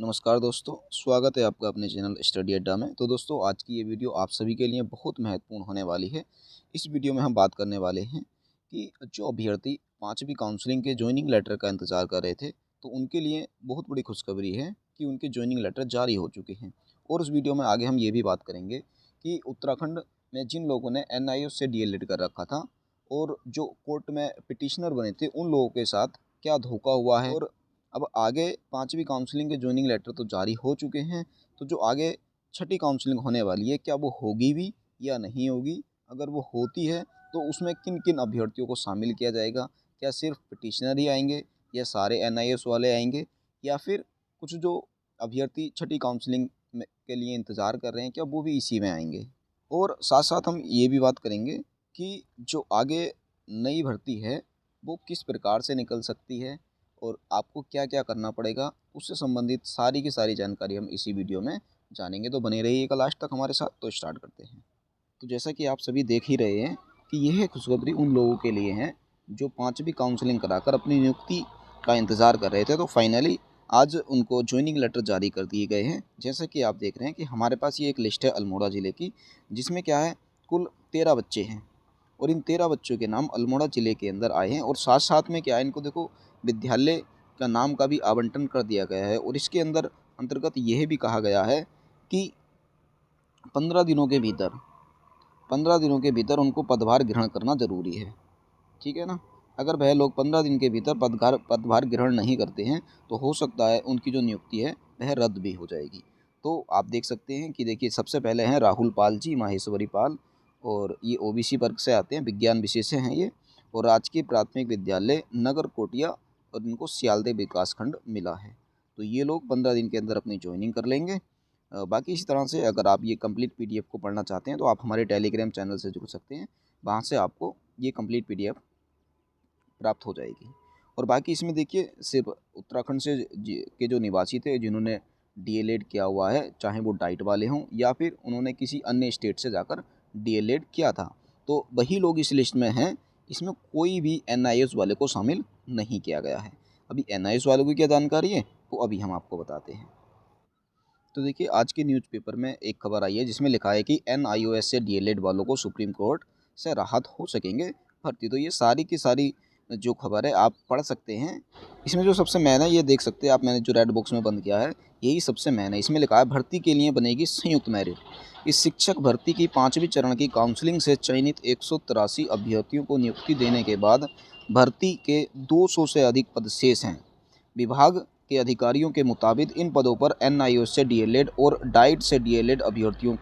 नमस्कार दोस्तों, स्वागत है आपका अपने चैनल स्टडी अड्डा में। तो दोस्तों, आज की ये वीडियो आप सभी के लिए बहुत महत्वपूर्ण होने वाली है। इस वीडियो में हम बात करने वाले हैं कि जो अभ्यर्थी 5वीं काउंसलिंग के जॉइनिंग लेटर का इंतज़ार कर रहे थे, तो उनके लिए बहुत बड़ी खुशखबरी है कि उनके जॉइनिंग लेटर जारी हो चुके हैं। और उस वीडियो में आगे हम ये भी बात करेंगे कि उत्तराखंड में जिन लोगों ने NIOS से DLED कर रखा था और जो कोर्ट में पिटिशनर बने थे, उन लोगों के साथ क्या धोखा हुआ है। और अब आगे 5वीं काउंसलिंग के जॉइनिंग लेटर तो जारी हो चुके हैं, तो जो आगे छठी काउंसलिंग होने वाली है, क्या वो होगी भी या नहीं होगी? अगर वो होती है, तो उसमें किन-किन अभ्यर्थियों को शामिल किया जाएगा? क्या सिर्फ पिटिशनर ही आएँगे या सारे NIOS वाले आएँगे, या फिर कुछ जो अभ्यर्थी छठी काउंसलिंग में के लिए इंतज़ार कर रहे हैं, क्या वो भी इसी में आएँगे? और साथ-साथ हम ये भी बात करेंगे कि जो आगे नई भर्ती है, वो किस प्रकार से निकल सकती है और आपको क्या-क्या करना पड़ेगा, उससे संबंधित सारी की सारी जानकारी हम इसी वीडियो में जानेंगे। तो बने रहिएगा लास्ट तक हमारे साथ। तो स्टार्ट करते हैं। तो जैसा कि आप सभी देख ही रहे हैं कि यह खुशखबरी उन लोगों के लिए है जो 5वीं काउंसलिंग कराकर अपनी नियुक्ति का इंतज़ार कर रहे थे। तो फाइनली आज उनको जॉइनिंग लेटर जारी कर दिए गए हैं। जैसा कि आप देख रहे हैं कि हमारे पास ये एक लिस्ट है अल्मोड़ा ज़िले की, जिसमें क्या है, कुल 13 बच्चे हैं और इन 13 बच्चों के नाम अल्मोड़ा ज़िले के अंदर आए हैं। और साथ-साथ में क्या है, इनको देखो विद्यालय का नाम का भी आवंटन कर दिया गया है। और इसके अंदर अंतर्गत यह भी कहा गया है कि 15 दिनों के भीतर 15 दिनों के भीतर उनको पदभार ग्रहण करना ज़रूरी है। ठीक है ना? अगर वह लोग 15 दिन के भीतर पदभार ग्रहण नहीं करते हैं, तो हो सकता है उनकी जो नियुक्ति है वह रद्द भी हो जाएगी। तो आप देख सकते हैं कि देखिए, सबसे पहले हैं राहुल पाल जी, माहेश्वरी पाल, और ये OBC वर्ग से आते हैं, विज्ञान विषय से हैं ये, और राजकीय प्राथमिक विद्यालय नगर कोटिया, और इनको सियालदे विकास खंड मिला है। तो ये लोग 15 दिन के अंदर अपनी जॉइनिंग कर लेंगे। बाकी इसी तरह से अगर आप ये कंप्लीट PDF को पढ़ना चाहते हैं, तो आप हमारे टेलीग्राम चैनल से जुड़ सकते हैं। वहाँ से आपको ये कंप्लीट PDF प्राप्त हो जाएगी। और बाकी इसमें देखिए, सिर्फ उत्तराखंड से के जो निवासी थे जिन्होंने DLED किया हुआ है, चाहे वो डाइट वाले हों या फिर उन्होंने किसी अन्य स्टेट से जाकर DLED किया था, तो वही लोग इस लिस्ट में हैं। इसमें कोई भी NIOS वाले को शामिल नहीं किया गया है। अभी NIOS वालों की क्या जानकारी है, वो अभी हम आपको बताते हैं। तो देखिए, आज के न्यूज़पेपर में एक खबर आई है जिसमें लिखा है कि NIOS से DLED वालों को सुप्रीम कोर्ट से राहत हो सकेंगे भर्ती। तो ये सारी की सारी जो खबर है आप पढ़ सकते हैं। इसमें जो सबसे मेन है, ये देख सकते हैं आप, मैंने जो रेड बॉक्स में बंद किया है, यही सबसे मेन है। इसमें लिखा है भर्ती के लिए बनेगी संयुक्त मेरिट। इस शिक्षक भर्ती की 5वीं चरण की काउंसलिंग से चयनित 183 अभ्यर्थियों को नियुक्ति देने के बाद भर्ती के 200 से अधिक पद शेष हैं। विभाग के अधिकारियों के मुताबिक इन पदों पर NIOS से DLED और डाइट से DLED अभ्यर्थियों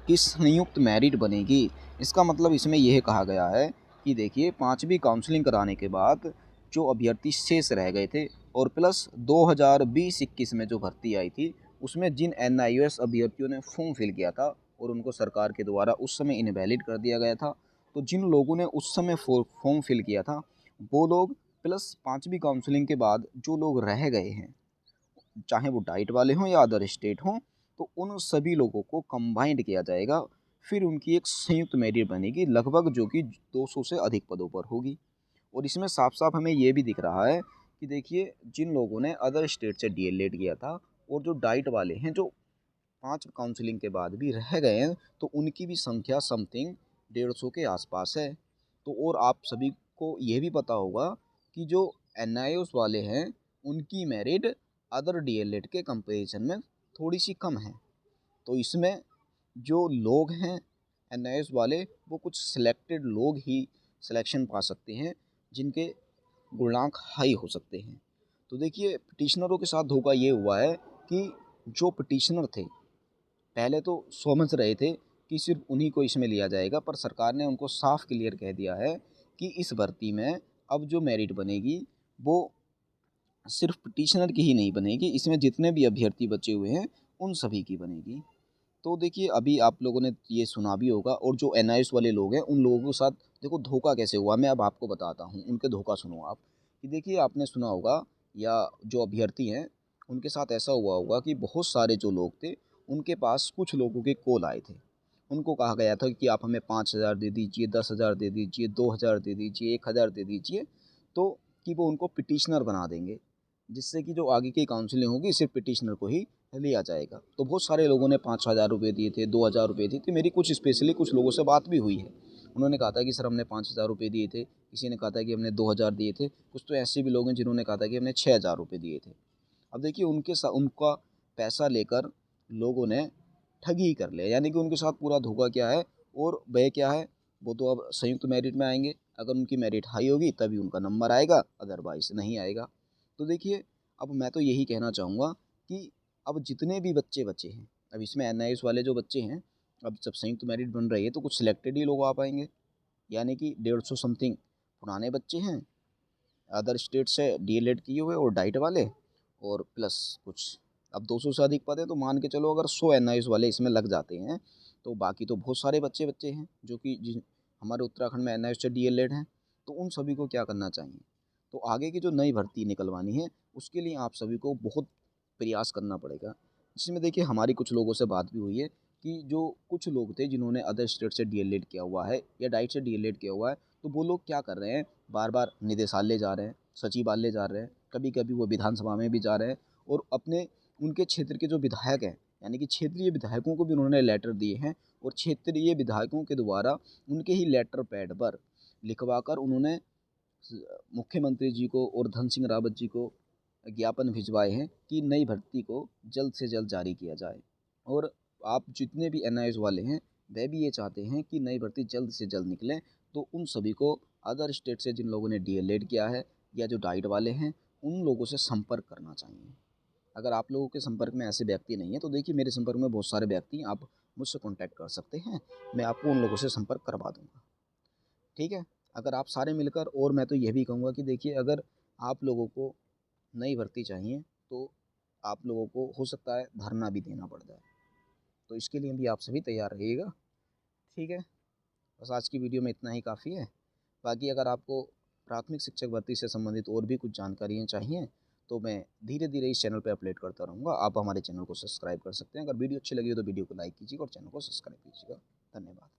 की संयुक्त मेरिट बनेगी। इसका मतलब इसमें यह कहा गया है कि देखिए, 5वीं काउंसलिंग कराने के बाद जो अभ्यर्थी शेष रह गए थे और प्लस 2020-21 में जो भर्ती आई थी, उसमें जिन NIOS अभ्यर्थियों ने फॉर्म फिल किया था और उनको सरकार के द्वारा उस समय इनवैलिड कर दिया गया था, तो जिन लोगों ने उस समय फॉर्म फिल किया था, वो लोग प्लस 5वीं काउंसलिंग के बाद जो लोग रह गए हैं, चाहे वो डाइट वाले हों या अदर स्टेट हों, तो उन सभी लोगों को कंबाइंड किया जाएगा। फिर उनकी एक संयुक्त मेरिट बनेगी लगभग, जो कि 200 से अधिक पदों पर होगी। और इसमें साफ-साफ हमें ये भी दिख रहा है कि देखिए, जिन लोगों ने अदर स्टेट से DLED किया था और जो डाइट वाले हैं, जो 5 काउंसलिंग के बाद भी रह गए हैं, तो उनकी भी संख्या समथिंग 150 के आसपास है। तो और आप सभी को ये भी पता होगा कि जो NIOS वाले हैं, उनकी मेरिट अदर DLED के कंपैरिजन में थोड़ी-सी कम है। तो इसमें जो लोग हैं NIOS वाले, वो कुछ सिलेक्टेड लोग ही सिलेक्शन पा सकते हैं, जिनके गुणांक हाई हो सकते हैं। तो देखिए, पिटिशनरों के साथ धोखा ये हुआ है कि जो पिटिशनर थे, पहले तो समझ रहे थे कि सिर्फ उन्हीं को इसमें लिया जाएगा, पर सरकार ने उनको साफ क्लियर कह दिया है कि इस भर्ती में अब जो मेरिट बनेगी, वो सिर्फ पिटिशनर की ही नहीं बनेगी, इसमें जितने भी अभ्यर्थी बचे हुए हैं उन सभी की बनेगी। तो देखिए, अभी आप लोगों ने ये सुना भी होगा, और जो NIOS वाले लोग हैं, उन लोगों के साथ देखो धोखा कैसे हुआ, मैं अब आपको बताता हूँ। उनके धोखा सुनो आप, कि देखिए, आपने सुना होगा या जो अभ्यर्थी हैं, उनके साथ ऐसा हुआ होगा कि बहुत सारे जो लोग थे, उनके पास कुछ लोगों के कॉल आए थे। उनको कहा गया था कि आप हमें 5,000 दे दीजिए, 10,000 दे दीजिए, 2,000 दे दीजिए, 1,000 दे दीजिए, तो कि वो उनको पिटिशनर बना देंगे। जिससे कि जो आगे की काउंसलिंग होगी सिर्फ पिटिशनर को ही लिया जाएगा। तो बहुत सारे लोगों ने 5,000 रुपये दिए थे, 2,000 रुपये दिए थे। मेरी कुछ स्पेशली कुछ लोगों से बात भी हुई है। उन्होंने कहा था कि सर हमने 5,000 रुपये दिए थे, किसी ने कहा था कि हमने 2,000 दिए थे, कुछ तो ऐसे भी लोग हैं जिन्होंने कहा था कि हमने 6,000 रुपये दिए थे। अब देखिए उनका पैसा लेकर लोगों ने ठगी कर लिया, यानी कि उनके साथ पूरा धोखा क्या है और वह क्या है, वो तो अब संयुक्त मेरिट में आएँगे। अगर उनकी मेरिट हाई होगी तभी उनका नंबर आएगा, अदरवाइज़ नहीं आएगा। तो देखिए अब मैं तो यही कहना चाहूँगा कि अब जितने भी बच्चे बचे हैं, अब इसमें एनआईएस वाले जो बच्चे हैं, अब जब संयुक्त मेरिट बन रही है तो कुछ सिलेक्टेड ही लोग आ पाएँगे। यानी कि 150 समथिंग पुराने बच्चे हैं, अदर स्टेट से डीएलएड किए हुए और डाइट वाले, और प्लस कुछ अब 200 से अधिक पद है, तो मान के चलो अगर 100 एनआईएस वाले इसमें लग जाते हैं, तो बाकी तो बहुत सारे बच्चे हैं जो कि हमारे उत्तराखंड में एनआईएस से डीएलएड हैं। तो उन सभी को क्या करना चाहिए, तो आगे की जो नई भर्ती निकलवानी है उसके लिए आप सभी को बहुत प्रयास करना पड़ेगा। जिसमें देखिए हमारी कुछ लोगों से बात भी हुई है कि जो कुछ लोग थे जिन्होंने अदर स्टेट से डीएलएड किया हुआ है या डाइट से डीएलएड किया हुआ है, तो वो लोग क्या कर रहे हैं, बार-बार निदेशालय जा रहे हैं, सचिवालय जा रहे हैं, कभी-कभी वो विधानसभा में भी जा रहे हैं और अपने उनके क्षेत्र के जो विधायक हैं, यानी कि क्षेत्रीय विधायकों को भी उन्होंने लेटर दिए हैं और क्षेत्रीय विधायकों के द्वारा उनके ही लेटर पैड पर लिखवाकर उन्होंने मुख्यमंत्री जी को और धन सिंह रावत जी को ज्ञापन भिजवाए हैं कि नई भर्ती को जल्द से जल्द जारी किया जाए। और आप जितने भी एनआईएस वाले हैं वह भी ये चाहते हैं कि नई भर्ती जल्द से जल्द निकले, तो उन सभी को अदर स्टेट से जिन लोगों ने डीएलएड किया है या जो डाइट वाले हैं उन लोगों से संपर्क करना चाहिए। अगर आप लोगों के संपर्क में ऐसे व्यक्ति नहीं है तो देखिए मेरे संपर्क में बहुत सारे व्यक्ति हैं, आप मुझसे कॉन्टैक्ट कर सकते हैं, मैं आपको उन लोगों से संपर्क करवा दूँगा। ठीक है? अगर आप सारे मिलकर, और मैं तो ये भी कहूँगा कि देखिए अगर आप लोगों को नई भर्ती चाहिए तो आप लोगों को हो सकता है धरना भी देना पड़ जाए। तो इसके लिए भी आप सभी तैयार रहिएगा। ठीक है? बस आज की वीडियो में इतना ही काफ़ी है। बाकी अगर आपको प्राथमिक शिक्षक भर्ती से संबंधित और भी कुछ जानकारियाँ चाहिए तो मैं धीरे-धीरे इस चैनल पे अपडेट करता रहूँगा। आप हमारे चैनल को सब्सक्राइब कर सकते हैं। अगर वीडियो अच्छी लगी हो तो वीडियो को लाइक कीजिएगा और चैनल को सब्सक्राइब कीजिएगा। धन्यवाद।